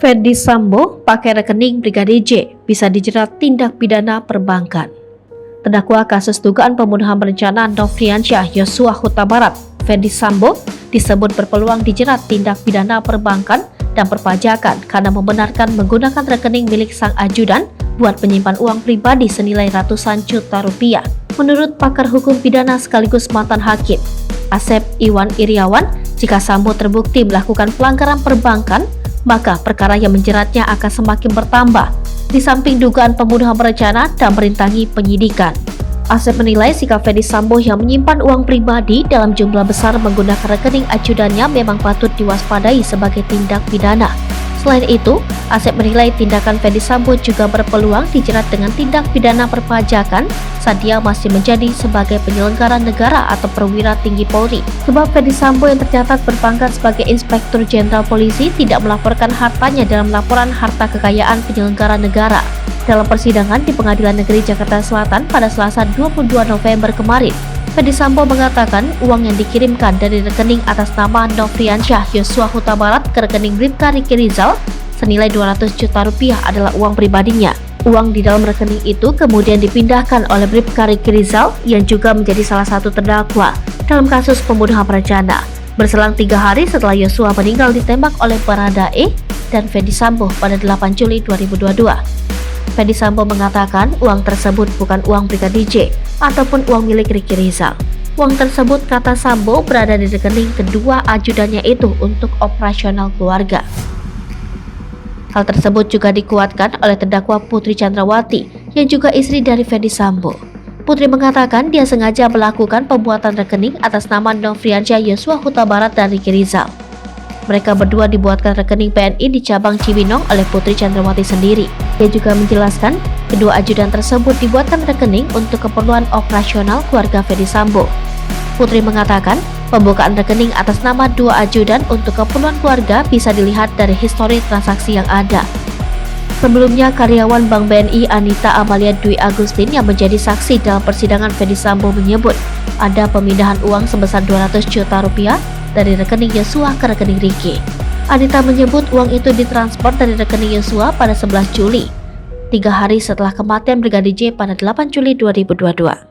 Ferdy Sambo pakai rekening Brigadir J bisa dijerat tindak pidana perbankan. Terdakwa kasus dugaan pembunuhan berencana Nofriansyah Yosua Huta Barat, Ferdy Sambo, disebut berpeluang dijerat tindak pidana perbankan dan perpajakan karena membenarkan menggunakan rekening milik sang ajudan buat menyimpan uang pribadi senilai ratusan juta rupiah. Menurut pakar hukum pidana sekaligus mantan hakim, Asep Iwan Iriawan, jika Sambo terbukti melakukan pelanggaran perbankan, maka perkara yang menjeratnya akan semakin bertambah, di samping dugaan pembunuhan berencana dan merintangi penyidikan. Asep menilai sikap Ferdy Sambo yang menyimpan uang pribadi dalam jumlah besar menggunakan rekening ajudannya memang patut diwaspadai sebagai tindak pidana. Selain itu, Asep menilai tindakan Ferdy Sambo juga berpeluang dijerat dengan tindak pidana perpajakan saat dia masih menjadi sebagai penyelenggara negara atau perwira tinggi Polri. Sebab Ferdy Sambo yang tercatat berpangkat sebagai Inspektur Jenderal Polisi tidak melaporkan hartanya dalam laporan harta kekayaan penyelenggara negara. Dalam persidangan di Pengadilan Negeri Jakarta Selatan pada Selasa 22 November kemarin, Ferdy Sambo mengatakan uang yang dikirimkan dari rekening atas nama Nofriansyah Yosua Huta Barat ke rekening Bribka Riki Rizal senilai 200 juta rupiah adalah uang pribadinya. Uang di dalam rekening itu kemudian dipindahkan oleh Bribka Riki Rizal yang juga menjadi salah satu terdakwa dalam kasus pembunuhan berencana. Berselang 3 hari setelah Yosua meninggal ditembak oleh Baradae dan Ferdy Sambo pada 8 Juli 2022. Ferdy Sambo mengatakan uang tersebut bukan uang Brigadir J ataupun uang milik Riki Rizal. Uang tersebut, kata Sambo, berada di rekening kedua ajudannya itu untuk operasional keluarga. Hal tersebut juga dikuatkan oleh terdakwa Putri Chandrawati yang juga istri dari Ferdy Sambo. Putri mengatakan dia sengaja melakukan pembuatan rekening atas nama Nofriansyah Yosua Huta Barat dan Riki Rizal. Mereka berdua dibuatkan rekening PNI di cabang Cibinong oleh Putri Chandrawati sendiri. Dia juga menjelaskan kedua ajudan tersebut dibuatkan rekening untuk keperluan operasional keluarga Ferdy Sambo. Putri mengatakan pembukaan rekening atas nama dua ajudan untuk keperluan keluarga bisa dilihat dari histori transaksi yang ada. Sebelumnya, karyawan Bank BNI Anita Amalia Dwi Agustin yang menjadi saksi dalam persidangan Ferdy Sambo menyebut ada pemindahan uang sebesar 200 juta rupiah dari rekening Yosua ke rekening Riki. Anita menyebut uang itu ditransfer dari rekening Yosua pada 11 Juli, 3 hari setelah kematian Brigadir J pada 8 Juli 2022.